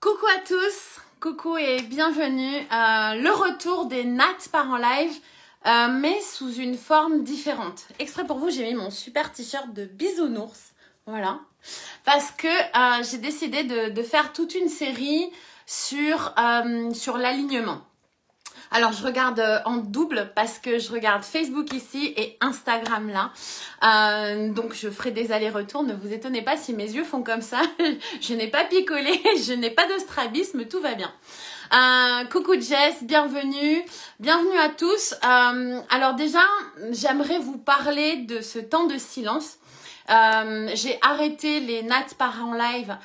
Coucou à tous, coucou et bienvenue. Le retour des Nat part en live, mais sous une forme différente. Exprès pour vous, j'ai mis mon super t-shirt de bisounours, voilà. Parce que j'ai décidé de faire toute une série sur l'alignement. Alors, je regarde en double parce que je regarde Facebook ici et Instagram là. Donc, je ferai des allers-retours. Ne vous étonnez pas si mes yeux font comme ça. Je n'ai pas picolé, je n'ai pas de strabisme, tout va bien. Coucou Jess, bienvenue. Bienvenue à tous. Alors déjà, j'aimerais vous parler de ce temps de silence. J'ai arrêté les Nat par en live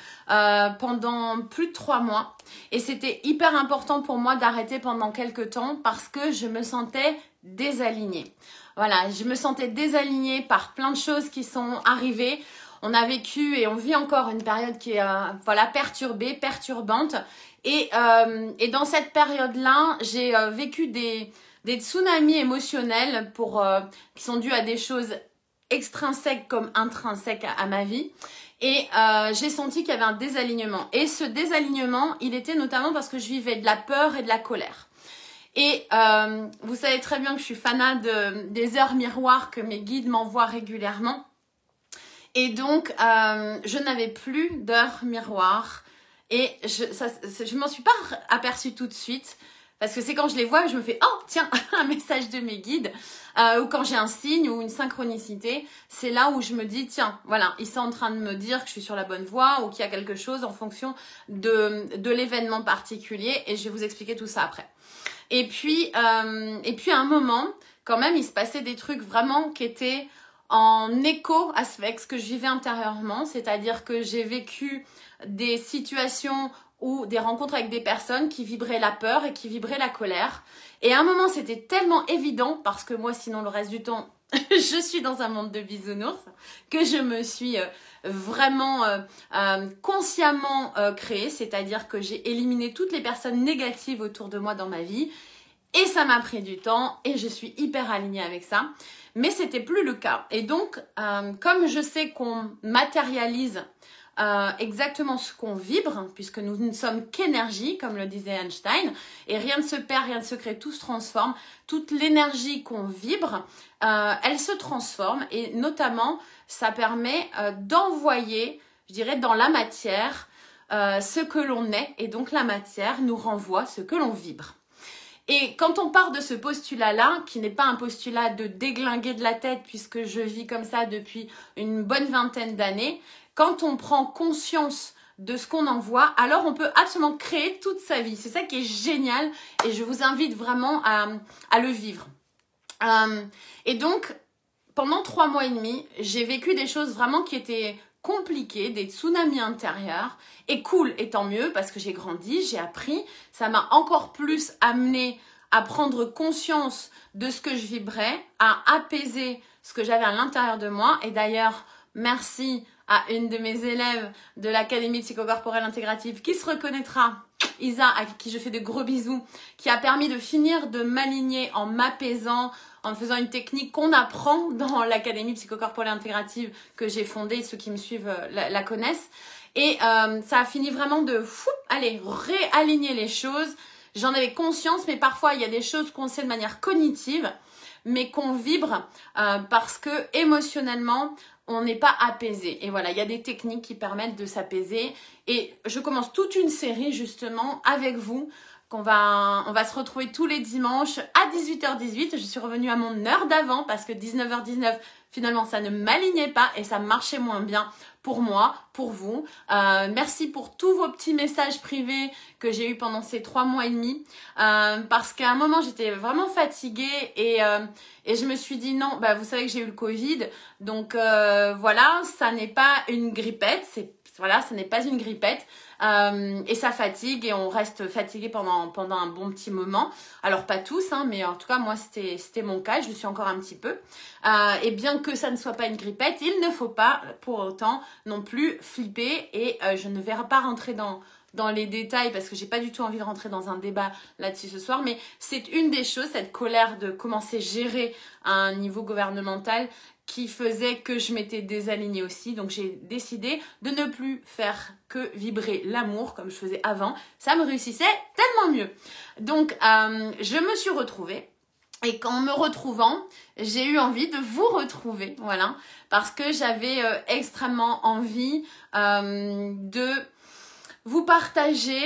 pendant plus de 3 mois et c'était hyper important pour moi d'arrêter pendant quelques temps parce que je me sentais désalignée. Voilà, je me sentais désalignée par plein de choses qui sont arrivées. On a vécu et on vit encore une période qui est voilà, perturbée, perturbante et dans cette période-là, j'ai vécu des tsunamis émotionnels qui sont dus à des choses extrinsèque comme intrinsèque à ma vie et j'ai senti qu'il y avait un désalignement et ce désalignement il était notamment parce que je vivais de la peur et de la colère et vous savez très bien que je suis fanat des heures miroirs que mes guides m'envoient régulièrement et donc je n'avais plus d'heures miroirs et je m'en suis pas aperçue tout de suite. Parce que c'est quand je les vois que je me fais « Oh, tiens, un message de mes guides » ou quand j'ai un signe ou une synchronicité, c'est là où je me dis « Tiens, voilà, ils sont en train de me dire que je suis sur la bonne voie ou qu'il y a quelque chose en fonction de l'événement particulier. » Et je vais vous expliquer tout ça après. Et puis à un moment, quand même, il se passait des trucs vraiment qui étaient en écho avec ce que je vivais intérieurement. C'est-à-dire que j'ai vécu des situations ou des rencontres avec des personnes qui vibraient la peur et qui vibraient la colère. Et à un moment, c'était tellement évident, parce que moi, sinon, le reste du temps, je suis dans un monde de bisounours, que je me suis vraiment consciemment créée, c'est-à-dire que j'ai éliminé toutes les personnes négatives autour de moi dans ma vie. Et ça m'a pris du temps et je suis hyper alignée avec ça. Mais c'était plus le cas. Et donc, comme je sais qu'on matérialise exactement ce qu'on vibre, puisque nous ne sommes qu'énergie, comme le disait Einstein, et rien ne se perd, rien ne se crée, tout se transforme. Toute l'énergie qu'on vibre, elle se transforme, et notamment, ça permet d'envoyer, je dirais, dans la matière, ce que l'on est, et donc la matière nous renvoie ce que l'on vibre. Et quand on part de ce postulat-là, qui n'est pas un postulat de déglinguer de la tête, puisque je vis comme ça depuis une bonne vingtaine d'années, quand on prend conscience de ce qu'on envoie, alors on peut absolument créer toute sa vie. C'est ça qui est génial et je vous invite vraiment à le vivre. Et donc, pendant 3 mois et demi, j'ai vécu des choses vraiment qui étaient compliquées, des tsunamis intérieurs. Et cool, et tant mieux, parce que j'ai grandi, j'ai appris. Ça m'a encore plus amené à prendre conscience de ce que je vibrais, à apaiser ce que j'avais à l'intérieur de moi. Et d'ailleurs, merci à une de mes élèves de l'Académie psychocorporelle intégrative qui se reconnaîtra, Isa, à qui je fais de gros bisous, qui a permis de finir de m'aligner en m'apaisant, en faisant une technique qu'on apprend dans l'Académie psychocorporelle intégrative que j'ai fondée, ceux qui me suivent la connaissent. Et ça a fini vraiment de aller réaligner les choses. J'en avais conscience, mais parfois il y a des choses qu'on sait de manière cognitive, mais qu'on vibre parce que émotionnellement, on n'est pas apaisé. Et voilà, il y a des techniques qui permettent de s'apaiser. Et je commence toute une série justement avec vous. On va se retrouver tous les dimanches à 18h18. Je suis revenue à mon heure d'avant parce que 19h19, finalement, ça ne m'alignait pas et ça marchait moins bien pour moi, pour vous. Merci pour tous vos petits messages privés que j'ai eu pendant ces 3 mois et demi. Parce qu'à un moment, j'étais vraiment fatiguée et je me suis dit non, bah, vous savez que j'ai eu le Covid. Donc voilà, ça n'est pas une grippette. Voilà, ça n'est pas une grippette. Et ça fatigue et on reste fatigué pendant un bon petit moment. Alors pas tous, hein, mais en tout cas moi c'était mon cas, je le suis encore un petit peu. Et bien que ça ne soit pas une grippette, il ne faut pas pour autant non plus flipper et je ne vais pas rentrer dans les détails parce que j'ai pas du tout envie de rentrer dans un débat là-dessus ce soir, mais c'est une des choses, cette colère de comment c'est géré à un niveau gouvernemental qui faisait que je m'étais désalignée aussi. Donc j'ai décidé de ne plus faire que vibrer l'amour comme je faisais avant. Ça me réussissait tellement mieux. Donc je me suis retrouvée. Et qu'en me retrouvant, j'ai eu envie de vous retrouver, voilà, parce que j'avais extrêmement envie de vous partager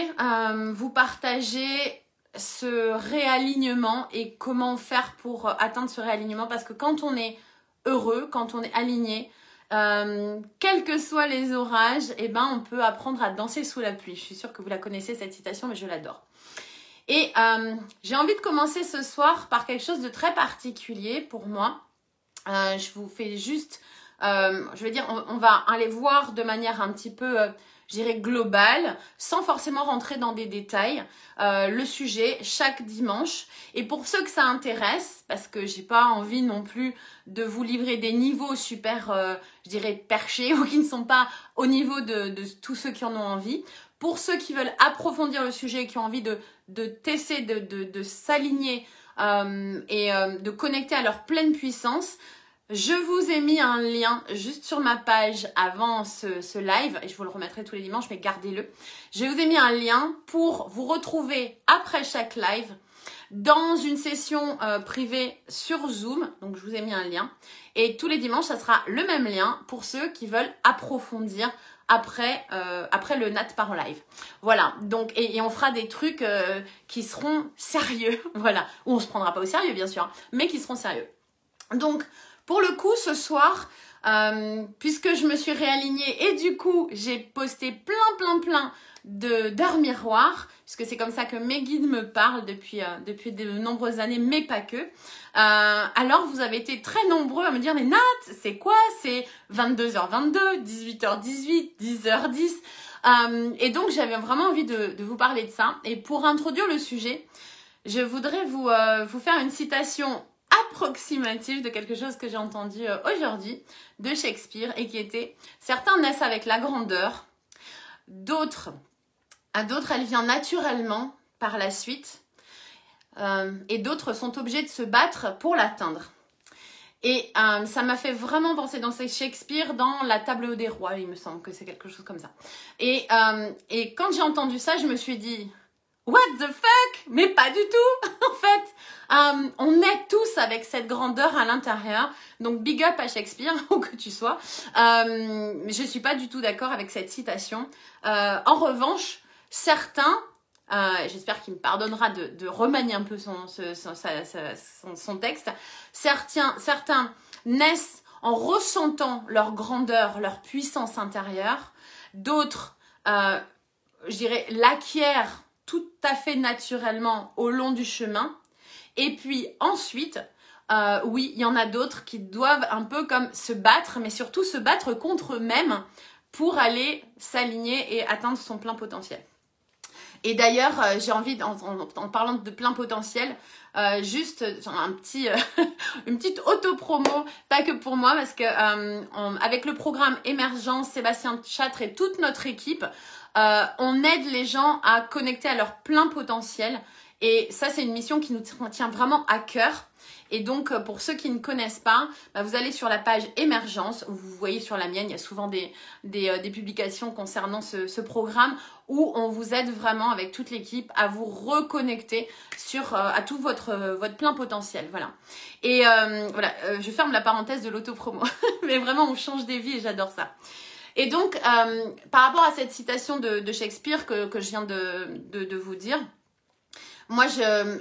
ce réalignement et comment faire pour atteindre ce réalignement. Parce que quand on est heureux, quand on est aligné, quels que soient les orages, eh ben, on peut apprendre à danser sous la pluie. Je suis sûre que vous la connaissez cette citation, mais je l'adore. Et j'ai envie de commencer ce soir par quelque chose de très particulier pour moi. Je vous fais juste, je vais dire, on va aller voir de manière un petit peu, je dirais, globale, sans forcément rentrer dans des détails, le sujet chaque dimanche. Et pour ceux que ça intéresse, parce que j'ai pas envie non plus de vous livrer des niveaux super, je dirais, perchés ou qui ne sont pas au niveau de tous ceux qui en ont envie. Pour ceux qui veulent approfondir le sujet et qui ont envie de tester, de s'aligner et de connecter à leur pleine puissance, je vous ai mis un lien juste sur ma page avant ce live, et je vous le remettrai tous les dimanches, mais gardez-le. Je vous ai mis un lien pour vous retrouver après chaque live dans une session privée sur Zoom. Donc, je vous ai mis un lien. Et tous les dimanches, ça sera le même lien pour ceux qui veulent approfondir après le Nat part en live. Voilà, donc et on fera des trucs qui seront sérieux, voilà, où on se prendra pas au sérieux bien sûr, mais qui seront sérieux. Donc pour le coup ce soir, puisque je me suis réalignée et du coup j'ai posté plein d'heures miroirs, puisque c'est comme ça que mes guides me parlent depuis de nombreuses années, mais pas que. Alors vous avez été très nombreux à me dire mais Nat, c'est quoi? C'est 22h22, 18h18, 10h10. Et donc j'avais vraiment envie de vous parler de ça. Et pour introduire le sujet, je voudrais vous faire une citation approximative de quelque chose que j'ai entendu aujourd'hui de Shakespeare et qui était: certains naissent avec la grandeur, à d'autres elle vient naturellement par la suite. Et d'autres sont obligés de se battre pour l'atteindre. Et ça m'a fait vraiment penser dans Shakespeare, dans la table des rois, il me semble que c'est quelque chose comme ça. Et quand j'ai entendu ça, je me suis dit, what the fuck? Mais pas du tout. En fait, on est tous avec cette grandeur à l'intérieur. Donc big up à Shakespeare, où que tu sois. Je suis pas du tout d'accord avec cette citation. En revanche, certains... j'espère qu'il me pardonnera de remanier un peu son texte. Certains naissent en ressentant leur grandeur, leur puissance intérieure. D'autres, je dirais, l'acquièrent tout à fait naturellement au long du chemin. Et puis ensuite, oui, il y en a d'autres qui doivent un peu comme se battre, mais surtout se battre contre eux-mêmes pour aller s'aligner et atteindre son plein potentiel. Et d'ailleurs, j'ai envie, en parlant de plein potentiel, juste une petite auto-promo, pas que pour moi, parce que avec le programme Émergence, Sébastien Chatre et toute notre équipe, on aide les gens à connecter à leur plein potentiel. Et ça, c'est une mission qui nous tient vraiment à cœur. Et donc, pour ceux qui ne connaissent pas, vous allez sur la page Émergence. Vous voyez sur la mienne, il y a souvent des publications concernant ce programme où on vous aide vraiment avec toute l'équipe à vous reconnecter à tout votre plein potentiel. Voilà. Et voilà, je ferme la parenthèse de l'autopromo. Mais vraiment, on change des vies et j'adore ça. Et donc, par rapport à cette citation de Shakespeare que je viens de vous dire, moi,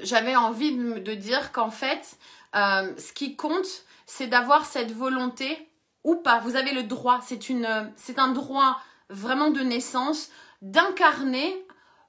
j'avais envie de dire qu'en fait, ce qui compte, c'est d'avoir cette volonté ou pas. Vous avez le droit, c'est un droit vraiment de naissance d'incarner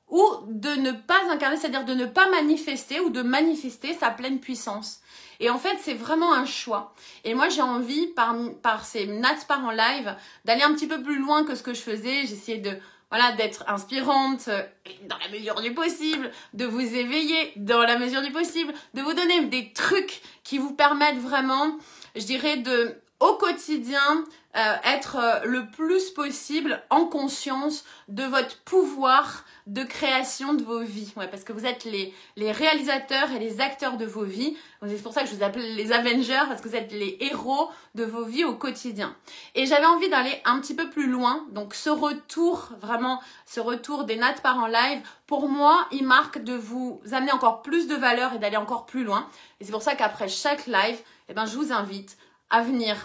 ou de ne pas incarner, c'est-à-dire de ne pas manifester ou de manifester sa pleine puissance. Et en fait, c'est vraiment un choix. Et moi, j'ai envie, par ces Nat part en live, d'aller un petit peu plus loin que ce que je faisais. J'essayais d'être inspirante dans la mesure du possible, de vous éveiller dans la mesure du possible, de vous donner des trucs qui vous permettent vraiment, je dirais, de au quotidien, être le plus possible en conscience de votre pouvoir de création de vos vies. Ouais, parce que vous êtes les réalisateurs et les acteurs de vos vies. C'est pour ça que je vous appelle les Avengers, parce que vous êtes les héros de vos vies au quotidien. Et j'avais envie d'aller un petit peu plus loin. Donc ce retour, vraiment, ce retour des Nat part en live, pour moi, il marque de vous amener encore plus de valeur et d'aller encore plus loin. Et c'est pour ça qu'après chaque live, eh ben, je vous invite à venir,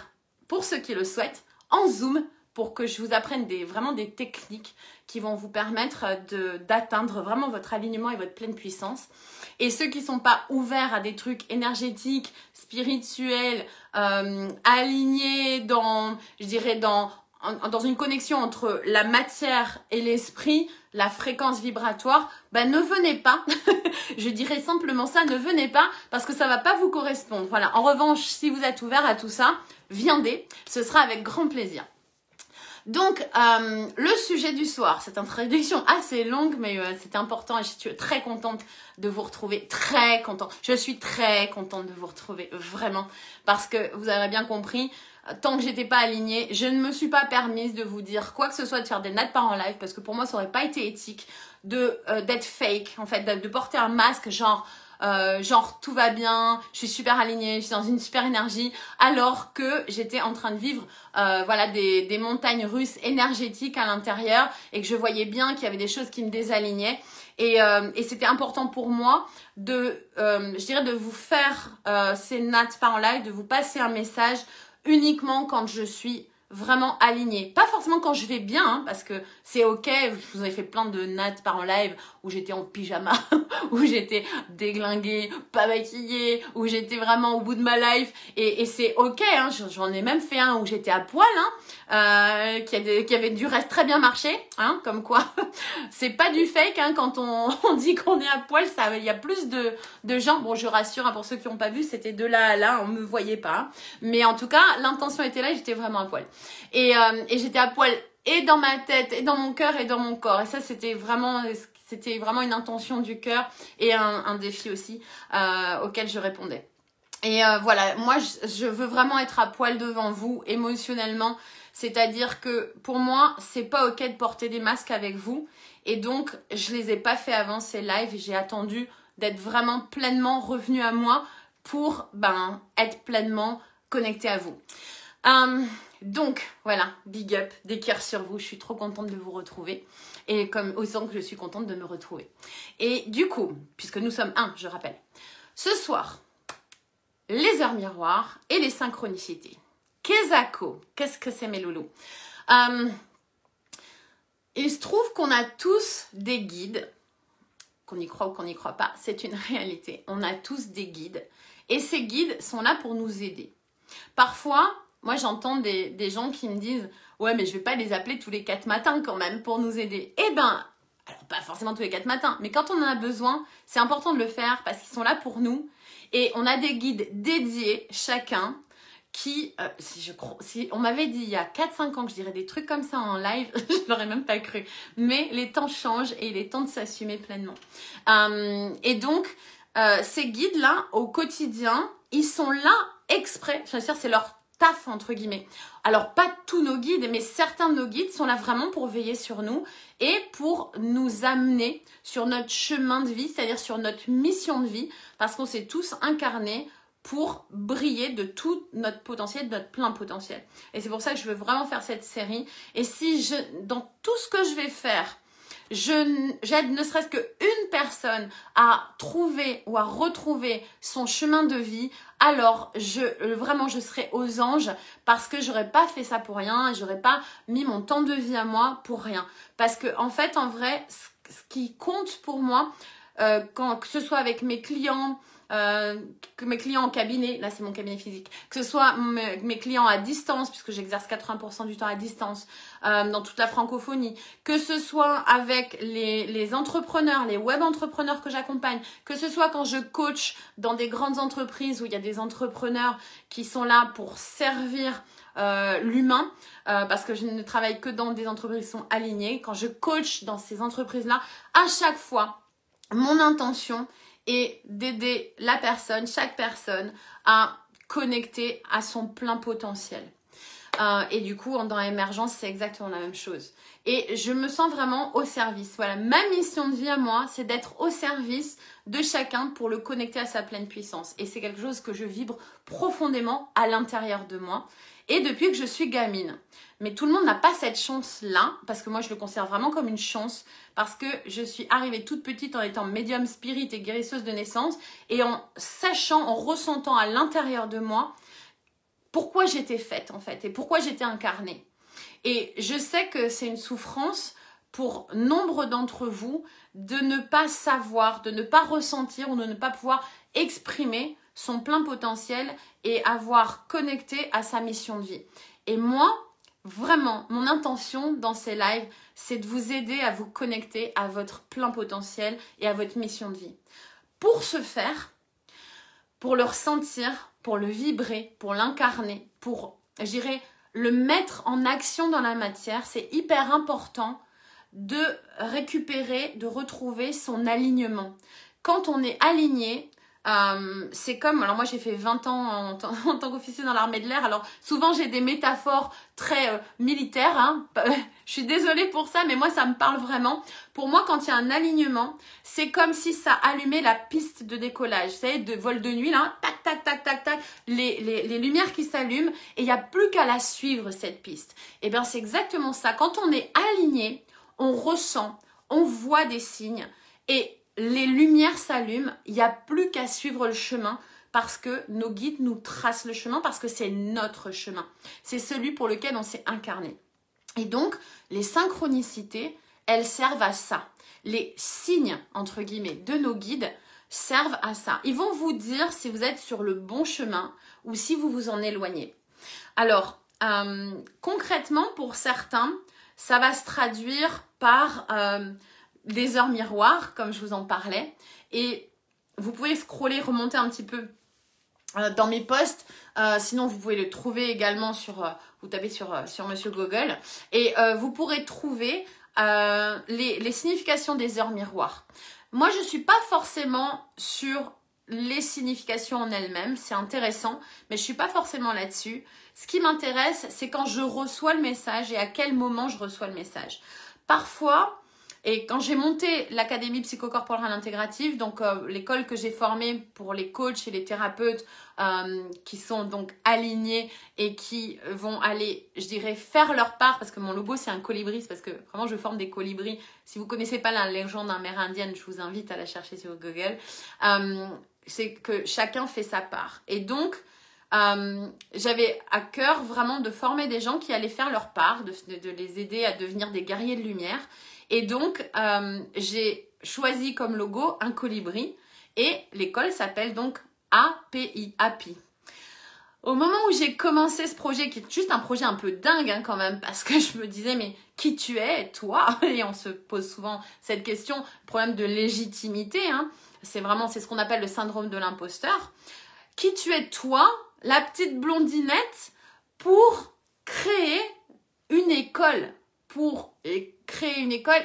pour ceux qui le souhaitent, en Zoom, pour que je vous apprenne vraiment des techniques qui vont vous permettre d'atteindre vraiment votre alignement et votre pleine puissance. Et ceux qui ne sont pas ouverts à des trucs énergétiques, spirituels, alignés dans, je dirais, dans une connexion entre la matière et l'esprit, la fréquence vibratoire, ben ne venez pas. Je dirais simplement ça, ne venez pas parce que ça ne va pas vous correspondre. Voilà. En revanche, si vous êtes ouvert à tout ça, viendez, ce sera avec grand plaisir. Donc, le sujet du soir, cette introduction assez longue, mais c'était important et je suis très contente de vous retrouver, très contente. Je suis très contente de vous retrouver, vraiment, parce que vous avez bien compris, tant que j'étais pas alignée, je ne me suis pas permise de vous dire quoi que ce soit, de faire des Nat part en live, parce que pour moi, ça aurait pas été éthique d'être fake, en fait, de porter un masque genre tout va bien, je suis super alignée, je suis dans une super énergie, alors que j'étais en train de vivre voilà, des montagnes russes énergétiques à l'intérieur et que je voyais bien qu'il y avait des choses qui me désalignaient. Et c'était important pour moi je dirais de vous faire ces Nat part en live, de vous passer un message uniquement quand je suis vraiment alignée. Pas forcément quand je vais bien, hein, parce que c'est ok, je vous ai fait plein de Nat part en live où j'étais en pyjama, où j'étais déglinguée, pas maquillée, où j'étais vraiment au bout de ma life, et c'est ok, hein, j'en ai même fait un où j'étais à poil, hein, qui avait du reste très bien marché, hein, comme quoi, c'est pas du fake, hein, quand on dit qu'on est à poil, il y a plus de gens, bon je rassure, hein, pour ceux qui n'ont pas vu, c'était de là à là, on me voyait pas, hein, mais en tout cas, l'intention était là, j'étais vraiment à poil. Et j'étais à poil et dans ma tête, et dans mon cœur, et dans mon corps. Et ça, c'était vraiment une intention du cœur et un défi aussi auquel je répondais. Et voilà, moi, je veux vraiment être à poil devant vous émotionnellement. C'est-à-dire que pour moi, c'est pas ok de porter des masques avec vous. Et donc, je les ai pas fait avant ces lives. J'ai attendu d'être vraiment pleinement revenue à moi pour être pleinement connectée à vous. Donc, voilà, big up, des cœurs sur vous. Je suis trop contente de vous retrouver. Et comme autant que je suis contente de me retrouver. Et du coup, puisque nous sommes je rappelle, ce soir, les heures miroirs et les synchronicités. Kezako, qu'est-ce que c'est mes loulous? Il se trouve qu'on a tous des guides, qu'on y croit ou qu'on n'y croit pas, c'est une réalité. On a tous des guides. Et ces guides sont là pour nous aider. Parfois, moi j'entends des gens qui me disent « Ouais, mais je vais pas les appeler tous les 4 matins quand même pour nous aider. » Eh ben, alors pas forcément tous les 4 matins, mais quand on en a besoin, c'est important de le faire parce qu'ils sont là pour nous. Et on a des guides dédiés, chacun, qui, si on m'avait dit il y a 4-5 ans que je dirais des trucs comme ça en live, je l'aurais même pas cru. Mais les temps changent et il est temps de s'assumer pleinement. Et donc, ces guides-là, au quotidien, ils sont là exprès, je veux dire, c'est leur taf entre guillemets. Alors pas tous nos guides, mais certains de nos guides sont là vraiment pour veiller sur nous et pour nous amener sur notre chemin de vie, c'est-à-dire sur notre mission de vie, parce qu'on s'est tous incarnés pour briller de tout notre potentiel, de notre plein potentiel. Et c'est pour ça que je veux vraiment faire cette série. Et si dans tout ce que je vais faire, j'aide ne serait-ce qu'une personne à trouver ou à retrouver son chemin de vie, alors vraiment je serai aux anges parce que j'aurais pas fait ça pour rien et j'aurais pas mis mon temps de vie à moi pour rien. Parce que en fait, en vrai, ce qui compte pour moi, que ce soit avec mes clients, que mes clients en cabinet, là c'est mon cabinet physique, que ce soit mes clients à distance, puisque j'exerce 80% du temps à distance dans toute la francophonie, que ce soit avec les entrepreneurs, les web entrepreneurs que j'accompagne, que ce soit quand je coach dans des grandes entreprises où il y a des entrepreneurs qui sont là pour servir l'humain, parce que je ne travaille que dans des entreprises qui sont alignées. Quand je coach dans ces entreprises-là, à chaque fois, mon intention et d'aider chaque personne à connecté à son plein potentiel. Et du coup, dans Émergence, c'est exactement la même chose. Et je me sens vraiment au service. Voilà, ma mission de vie à moi, c'est d'être au service de chacun pour le connecter à sa pleine puissance. Et c'est quelque chose que je vibre profondément à l'intérieur de moi. Et depuis que je suis gamine. Mais tout le monde n'a pas cette chance-là, parce que moi, je le considère vraiment comme une chance, parce que je suis arrivée toute petite en étant médium spirit et guérisseuse de naissance, et en sachant, en ressentant à l'intérieur de moi pourquoi j'étais faite en fait et pourquoi j'étais incarnée. Et je sais que c'est une souffrance pour nombre d'entre vous de ne pas savoir, de ne pas ressentir ou de ne pas pouvoir exprimer son plein potentiel et avoir connecté à sa mission de vie. Et moi, vraiment, mon intention dans ces lives, c'est de vous aider à vous connecter à votre plein potentiel et à votre mission de vie. Pour ce faire, pour le ressentir, pour le vibrer, pour l'incarner, pour, je dirais, le mettre en action dans la matière, c'est hyper important de récupérer, de retrouver son alignement. Quand on est aligné, c'est comme, alors moi j'ai fait 20 ans en tant qu'officier dans l'armée de l'air, alors souvent j'ai des métaphores très militaires, hein. Je suis désolée pour ça, mais moi ça me parle vraiment. Pour moi, quand il y a un alignement, c'est comme si ça allumait la piste de décollage, vous savez, de vol de nuit, là, tac, tac, tac, tac, tac, les lumières qui s'allument, et il n'y a plus qu'à la suivre, cette piste. Et bien c'est exactement ça, quand on est aligné, on ressent, on voit des signes, et les lumières s'allument, il n'y a plus qu'à suivre le chemin parce que nos guides nous tracent le chemin, parce que c'est notre chemin. C'est celui pour lequel on s'est incarné. Et donc, les synchronicités, elles servent à ça. Les signes, entre guillemets, de nos guides servent à ça. Ils vont vous dire si vous êtes sur le bon chemin ou si vous vous en éloignez. Alors, concrètement, pour certains, ça va se traduire par des heures miroirs, comme je vous en parlais. Et vous pouvez scroller, remonter un petit peu dans mes posts. Sinon, vous pouvez le trouver également vous tapez sur Monsieur Google. Et vous pourrez trouver les significations des heures miroirs. Moi, je ne suis pas forcément sur les significations en elles-mêmes. C'est intéressant, mais je ne suis pas forcément là-dessus. Ce qui m'intéresse, c'est quand je reçois le message et à quel moment je reçois le message. Parfois, et quand j'ai monté l'Académie psychocorporelle intégrative, donc l'école que j'ai formée pour les coachs et les thérapeutes qui sont donc alignés et qui vont aller, je dirais, faire leur part, parce que mon logo c'est un colibri, parce que vraiment je forme des colibris. Si vous ne connaissez pas la légende amérindienne, je vous invite à la chercher sur Google. C'est que chacun fait sa part. Et donc, j'avais à cœur vraiment de former des gens qui allaient faire leur part, de les aider à devenir des guerriers de lumière. Et donc, j'ai choisi comme logo un colibri et l'école s'appelle donc API, API. Au moment où j'ai commencé ce projet, qui est juste un projet un peu dingue hein, quand même, parce que je me disais, mais qui tu es, toi? Et on se pose souvent cette question, problème de légitimité, hein. C'est ce qu'on appelle le syndrome de l'imposteur. Qui tu es, toi, la petite blondinette, pour créer une école,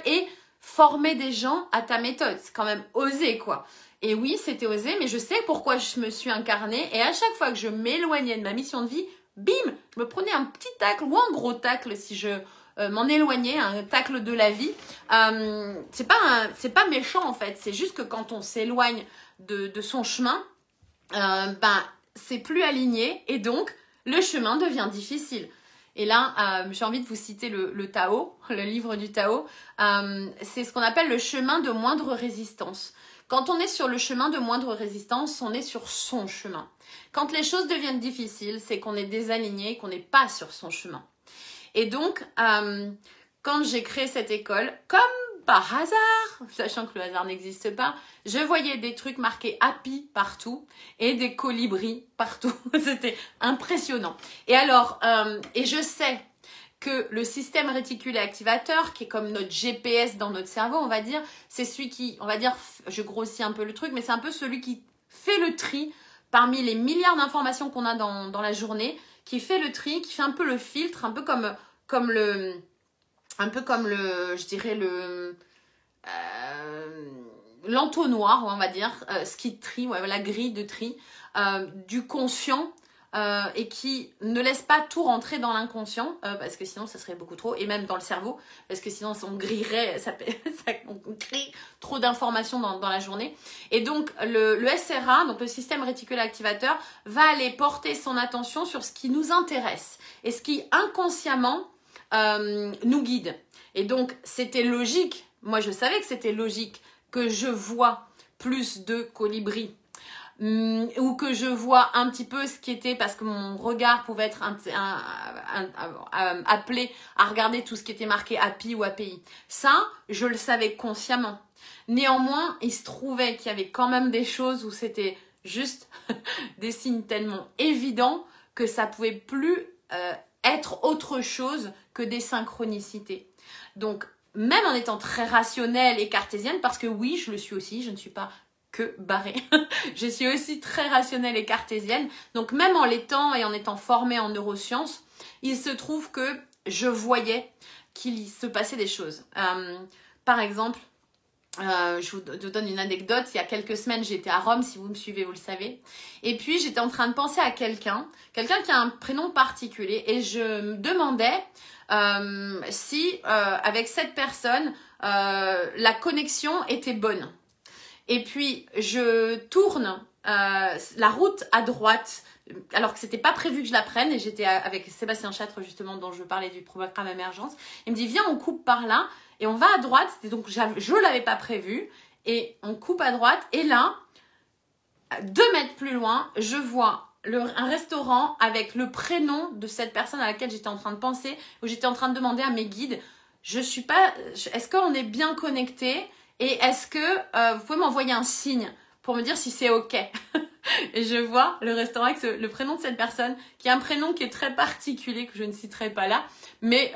et former des gens à ta méthode. C'est quand même osé, quoi. Et oui, c'était osé, mais je sais pourquoi je me suis incarnée. Et à chaque fois que je m'éloignais de ma mission de vie, bim, je me prenais un petit tacle ou un gros tacle si je m'en éloignais, un tacle de la vie. C'est pas méchant, en fait. C'est juste que quand on s'éloigne de son chemin, c'est plus aligné et donc le chemin devient difficile. Et là, j'ai envie de vous citer le Tao, le livre du Tao. C'est ce qu'on appelle le chemin de moindre résistance. Quand on est sur le chemin de moindre résistance, on est sur son chemin. Quand les choses deviennent difficiles, c'est qu'on est désaligné, qu'on n'est pas sur son chemin. Et donc, quand j'ai créé cette école, comme par hasard, sachant que le hasard n'existe pas, je voyais des trucs marqués Happy partout et des colibris partout. C'était impressionnant. Et alors, et je sais que le système réticulé activateur, qui est comme notre GPS dans notre cerveau, on va dire, c'est celui qui, on va dire, je grossis un peu le truc, mais c'est un peu celui qui fait le tri parmi les milliards d'informations qu'on a dans la journée, qui fait le tri, qui fait un peu le filtre, un peu comme le, je dirais l'entonnoir, on va dire, ce qui trie, ouais, la grille de tri du conscient et qui ne laisse pas tout rentrer dans l'inconscient, parce que sinon ça serait beaucoup trop, et même dans le cerveau, parce que sinon on grillerait, on grille trop d'informations dans la journée. Et donc le SRA, donc le système réticulé activateur, va aller porter son attention sur ce qui nous intéresse et ce qui inconsciemment nous guide. Et donc c'était logique, moi je savais que c'était logique que je vois plus de colibris, ou que je vois un petit peu ce qui était, parce que mon regard pouvait être appelé à regarder tout ce qui était marqué API ou API. Ça, je le savais consciemment. Néanmoins, il se trouvait qu'il y avait quand même des choses où c'était juste des signes tellement évidents que ça pouvait plus être autre chose que des synchronicités. Donc, même en étant très rationnelle et cartésienne, parce que oui, je le suis aussi, je ne suis pas que barrée. Je suis aussi très rationnelle et cartésienne. Donc même en l'étant et en étant formée en neurosciences, il se trouve que je voyais qu'il se passait des choses. Par exemple, je vous donne une anecdote. Il y a quelques semaines, j'étais à Rome. Si vous me suivez, vous le savez. Et puis, j'étais en train de penser à quelqu'un qui a un prénom particulier. Et je me demandais si, avec cette personne, la connexion était bonne. Et puis, je tourne la route à droite, alors que c'était pas prévu que je la prenne. Et j'étais avec Sébastien Châtre, justement, dont je parlais du programme Émergence. Il me dit, viens, on coupe par là. Et on va à droite. Donc, je l'avais pas prévu. Et on coupe à droite. Et là, 2 mètres plus loin, je vois un restaurant avec le prénom de cette personne à laquelle j'étais en train de penser, où j'étais en train de demander à mes guides, est-ce qu'on est bien connecté? Et est-ce que vous pouvez m'envoyer un signe pour me dire si c'est OK? Et je vois le restaurant avec le prénom de cette personne, qui a un prénom qui est très particulier, que je ne citerai pas là. Mais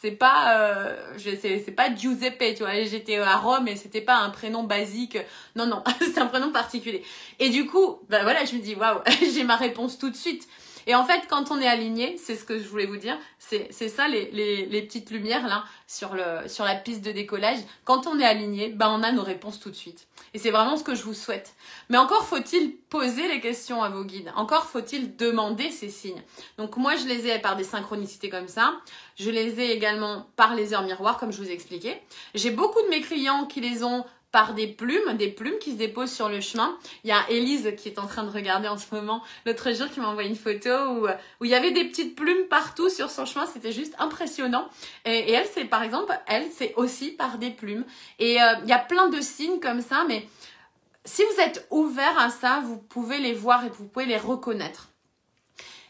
c'est pas Giuseppe, tu vois. J'étais à Rome et c'était pas un prénom basique. Non, non, c'est un prénom particulier. Et du coup, ben voilà, je me dis, waouh, j'ai ma réponse tout de suite. Et en fait, quand on est aligné, c'est ce que je voulais vous dire, c'est ça les petites lumières là sur la piste de décollage. Quand on est aligné, ben on a nos réponses tout de suite. Et c'est vraiment ce que je vous souhaite. Mais encore faut-il poser les questions à vos guides. Encore faut-il demander ces signes. Donc moi, je les ai par des synchronicités comme ça. Je les ai également par les heures miroirs, comme je vous ai expliqué. J'ai beaucoup de mes clients qui les ont par des plumes qui se déposent sur le chemin. Il y a Élise qui est en train de regarder en ce moment, l'autre jour, qui m'a envoyé une photo où il y avait des petites plumes partout sur son chemin. C'était juste impressionnant. Et elle, c'est par exemple, c'est aussi par des plumes. Et il y a plein de signes comme ça, mais si vous êtes ouvert à ça, vous pouvez les voir et vous pouvez les reconnaître.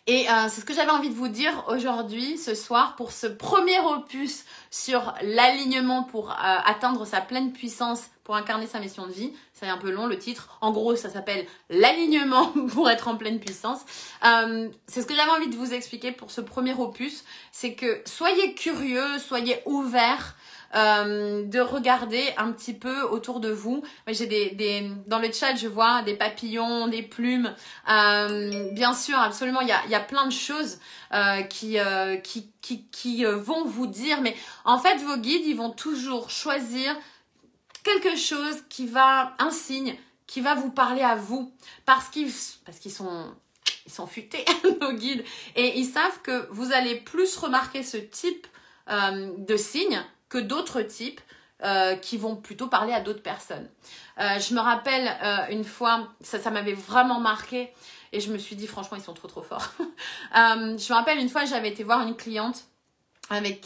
Et c'est ce que j'avais envie de vous dire aujourd'hui, ce soir, pour ce premier opus sur l'alignement pour atteindre sa pleine puissance, pour incarner sa mission de vie. C'est un peu long le titre. En gros, ça s'appelle l'alignement pour être en pleine puissance. C'est ce que j'avais envie de vous expliquer pour ce premier opus. C'est que soyez curieux, soyez ouverts. De regarder un petit peu autour de vous. J'ai dans le chat, je vois des papillons, des plumes. Bien sûr, absolument, il y a plein de choses qui vont vous dire. Mais en fait, vos guides, ils vont toujours choisir quelque chose un signe qui va vous parler à vous. Parce qu'ils sont futés, nos guides. Et ils savent que vous allez plus remarquer ce type de signes que d'autres types qui vont plutôt parler à d'autres personnes. Je me rappelle une fois, ça m'avait vraiment marqué et je me suis dit franchement ils sont trop forts. Je me rappelle une fois j'avais été voir une cliente avec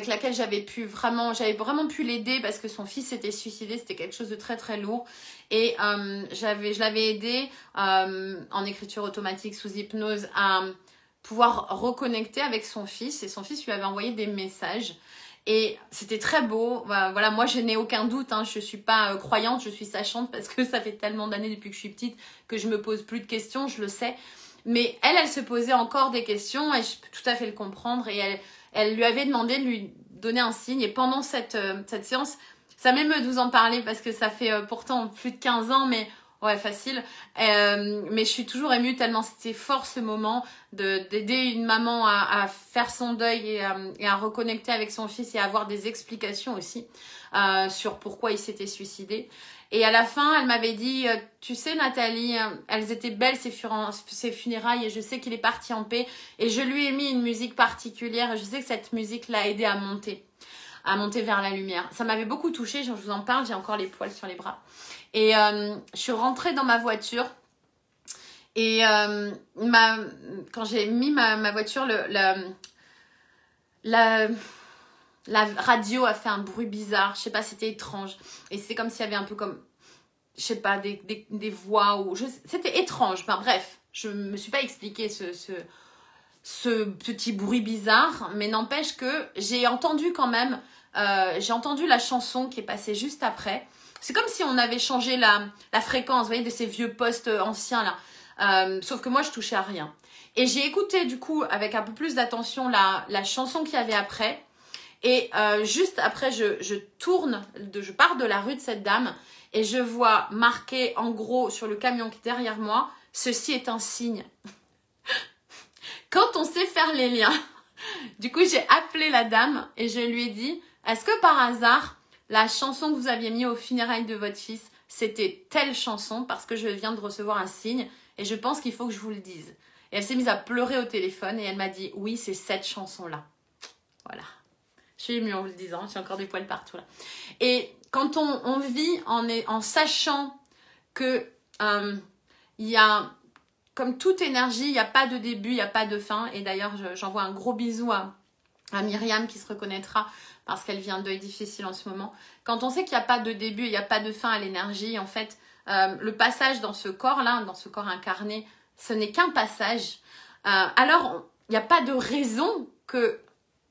laquelle j'avais vraiment pu l'aider parce que son fils s'était suicidé, c'était quelque chose de très lourd. Et je l'avais aidé en écriture automatique sous hypnose à pouvoir reconnecter avec son fils, et son fils lui avait envoyé des messages et c'était très beau. Voilà, moi je n'ai aucun doute, hein, je suis pas croyante, je suis sachante parce que ça fait tellement d'années depuis que je suis petite que je me pose plus de questions, je le sais. Mais elle se posait encore des questions et je peux tout à fait le comprendre, et elle lui avait demandé de lui donner un signe. Et pendant cette séance, ça m'émeut de vous en parler parce que ça fait pourtant plus de 15 ans, mais Ouais, facile. Mais je suis toujours émue tellement c'était fort ce moment d'aider une maman à faire son deuil et à reconnecter avec son fils et à avoir des explications aussi sur pourquoi il s'était suicidé. Et à la fin, elle m'avait dit, tu sais Nathalie, elles étaient belles ces funérailles et je sais qu'il est parti en paix. Et je lui ai mis une musique particulière et je sais que cette musique l'a aidé à monter vers la lumière. Ça m'avait beaucoup touchée, je vous en parle, j'ai encore les poils sur les bras. Et je suis rentrée dans ma voiture et quand j'ai mis ma voiture, la radio a fait un bruit bizarre, je sais pas, c'était étrange. Et c'est comme s'il y avait un peu comme, je sais pas, des voix ou c'était étrange. Enfin bref, je me suis pas expliqué ce petit bruit bizarre, mais n'empêche que j'ai entendu quand même, j'ai entendu la chanson qui est passée juste après. C'est comme si on avait changé la fréquence, vous voyez, de ces vieux postes anciens là. Sauf que moi, je touchais à rien. Et j'ai écouté du coup avec un peu plus d'attention la chanson qu'il y avait après. Et juste après, je pars de la rue de cette dame et je vois marqué en gros sur le camion qui est derrière moi, ceci est un signe. Quand on sait faire les liens. Du coup, j'ai appelé la dame et je lui ai dit, est-ce que par hasard, la chanson que vous aviez mis au funérailles de votre fils, c'était telle chanson parce que je viens de recevoir un signe et je pense qu'il faut que je vous le dise. Et elle s'est mise à pleurer au téléphone et elle m'a dit, oui, c'est cette chanson-là. Voilà. Je suis émue en vous le disant, j'ai encore des poils partout là. Et quand on vit en sachant que il y a, comme toute énergie, il n'y a pas de début, il n'y a pas de fin. Et d'ailleurs, j'envoie un gros bisou à Myriam qui se reconnaîtra parce qu'elle vit un deuil difficile en ce moment. Quand on sait qu'il n'y a pas de début, il n'y a pas de fin à l'énergie, en fait, le passage dans ce corps-là, dans ce corps incarné, ce n'est qu'un passage. Alors, il n'y a pas de raison que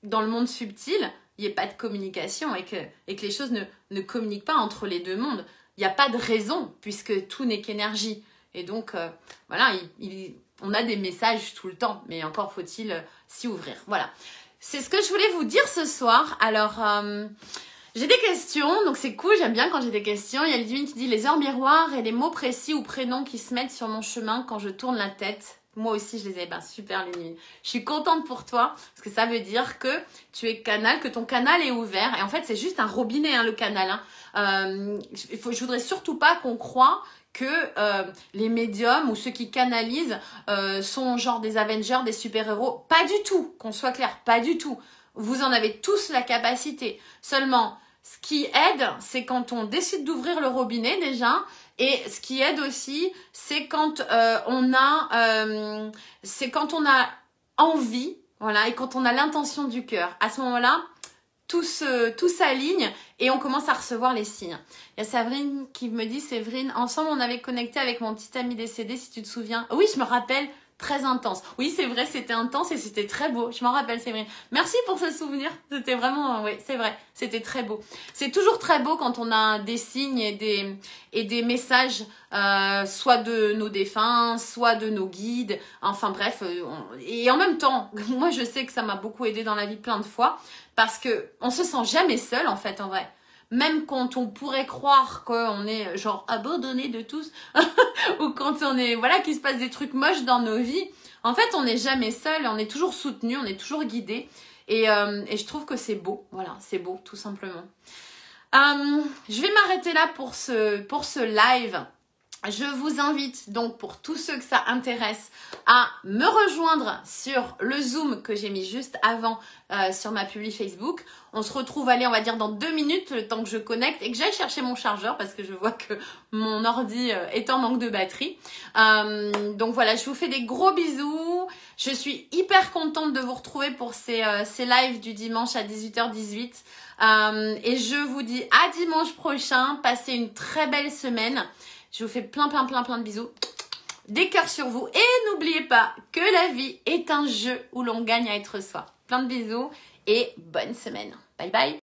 dans le monde subtil, il n'y ait pas de communication et que les choses ne communiquent pas entre les deux mondes. Il n'y a pas de raison puisque tout n'est qu'énergie. Et donc, voilà, on a des messages tout le temps, mais encore faut-il s'y ouvrir. Voilà, c'est ce que je voulais vous dire ce soir. Alors, j'ai des questions, donc c'est cool, j'aime bien quand j'ai des questions. Il y a Ludivine qui dit « Les heures miroirs et les mots précis ou prénoms qui se mettent sur mon chemin quand je tourne la tête. » Moi aussi, je les ai. Ben, super, Ludivine. Je suis contente pour toi, parce que ça veut dire que tu es canal, que ton canal est ouvert. Et en fait, c'est juste un robinet, hein, le canal. Hein. Je voudrais surtout pas qu'on croie que les médiums ou ceux qui canalisent sont genre des Avengers, des super-héros. Pas du tout, qu'on soit clair, pas du tout. Vous en avez tous la capacité. Seulement, ce qui aide, c'est quand on décide d'ouvrir le robinet déjà. Et ce qui aide aussi, c'est quand on a envie, voilà, et quand on a l'intention du cœur. À ce moment-là, tout s'aligne et on commence à recevoir les signes. Il y a Séverine qui me dit, Séverine, ensemble on avait connecté avec mon petit ami décédé, si tu te souviens. Oui, je me rappelle, très intense. Oui, c'est vrai, c'était intense et c'était très beau. Je m'en rappelle, Séverine. Merci pour ce souvenir. C'était vraiment, oui, c'est vrai, c'était très beau. C'est toujours très beau quand on a des signes et des messages, soit de nos défunts, soit de nos guides. Enfin bref, et en même temps, moi je sais que ça m'a beaucoup aidé dans la vie plein de fois parce que on se sent jamais seul en fait, en vrai. Même quand on pourrait croire qu'on est genre abandonné de tous ou quand on est, voilà, qu'il se passe des trucs moches dans nos vies, en fait, on n'est jamais seul, on est toujours soutenu, on est toujours guidé et je trouve que c'est beau, voilà, c'est beau, tout simplement. Je vais m'arrêter là pour ce live. Je vous invite donc pour tous ceux que ça intéresse à me rejoindre sur le Zoom que j'ai mis juste avant sur ma publi Facebook. On se retrouve, allez, on va dire dans 2 minutes, le temps que je connecte et que j'aille chercher mon chargeur parce que je vois que mon ordi est en manque de batterie. Donc voilà, je vous fais des gros bisous. Je suis hyper contente de vous retrouver pour ces lives du dimanche à 18h18. Et je vous dis à dimanche prochain. Passez une très belle semaine. Je vous fais plein de bisous. Des cœurs sur vous. Et n'oubliez pas que la vie est un jeu où l'on gagne à être soi. Plein de bisous et bonne semaine. Bye bye.